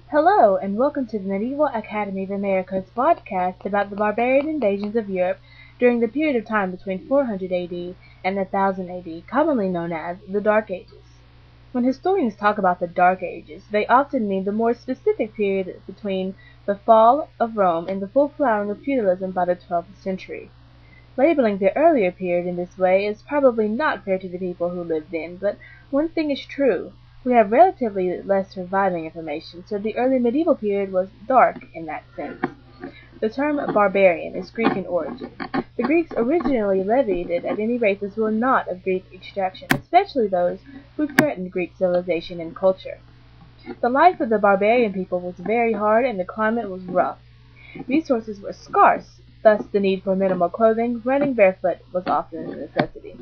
Hello, and welcome to the Medieval Academy of America's podcast about the barbarian invasions of Europe during the period of time between 400 AD and 1000 AD, commonly known as the Dark Ages. When historians talk about the Dark Ages, they often mean the more specific period between the fall of Rome and the full flowering of feudalism by the 12th century. Labeling the earlier period in this way is probably not fair to the people who lived then, but one thing is true. We have relatively less surviving information, so the early medieval period was dark in that sense. The term barbarian is Greek in origin. The Greeks originally levied it at any races who were not of Greek extraction, especially those who threatened Greek civilization and culture. The life of the barbarian people was very hard and the climate was rough. Resources were scarce, thus the need for minimal clothing. Running barefoot was often a necessity.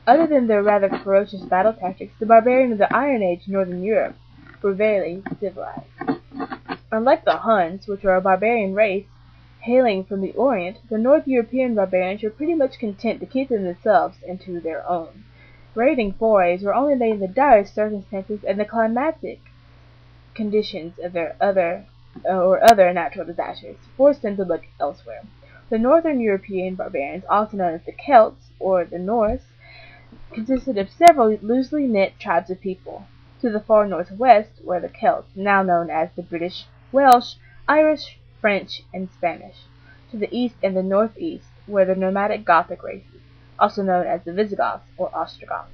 Other than their rather ferocious battle tactics, the barbarians of the Iron Age in northern Europe were very civilized. Unlike the Huns, which were a barbarian race hailing from the Orient, the North European barbarians were pretty much content to keep to themselves and to their own. Raiding forays were only made in the direst circumstances, and the climatic conditions of their other natural disasters forced them to look elsewhere. The Northern European barbarians, also known as the Celts or the Norse, consisted of several loosely knit tribes of people. To the far northwest were the Celts, now known as the British, Welsh, Irish, French, and Spanish. To the east and the northeast were the nomadic Gothic races, also known as the Visigoths or Ostrogoths,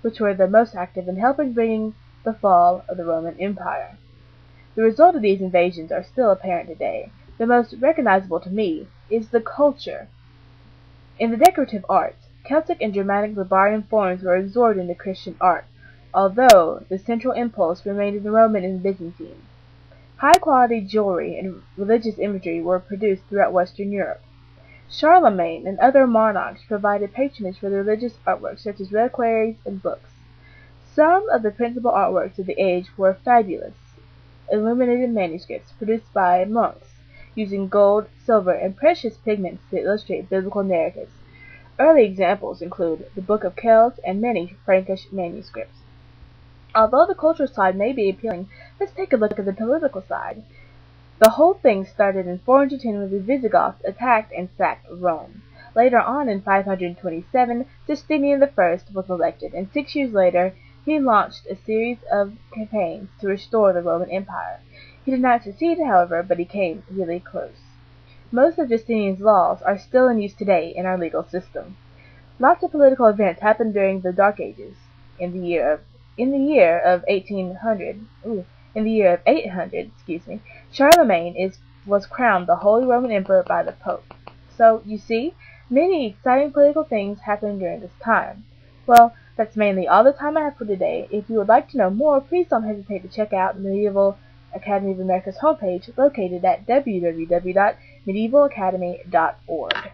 which were the most active in helping bring the fall of the Roman Empire. The result of these invasions are still apparent today. The most recognizable to me is the culture. In the decorative arts, Celtic and Germanic barbarian forms were absorbed into Christian art, although the central impulse remained in the Roman and Byzantine. High-quality jewelry and religious imagery were produced throughout Western Europe. Charlemagne and other monarchs provided patronage for the religious artworks such as reliquaries and books. Some of the principal artworks of the age were fabulous, illuminated manuscripts produced by monks, using gold, silver, and precious pigments to illustrate biblical narratives. Early examples include the Book of Kells and many Frankish manuscripts. Although the cultural side may be appealing, let's take a look at the political side. The whole thing started in 410 when the Visigoths attacked and sacked Rome. Later on, in 527, Justinian I was elected, and 6 years later he launched a series of campaigns to restore the Roman Empire. He did not succeed, however, but he came really close. Most of Justinian's laws are still in use today in our legal system. Lots of political events happened during the Dark Ages. In the year of 800, Charlemagne was crowned the Holy Roman Emperor by the Pope. So, you see, many exciting political things happened during this time. Well, that's mainly all the time I have for today. If you would like to know more, please don't hesitate to check out the Medieval Academy of America's homepage located at www.medievalacademy.org.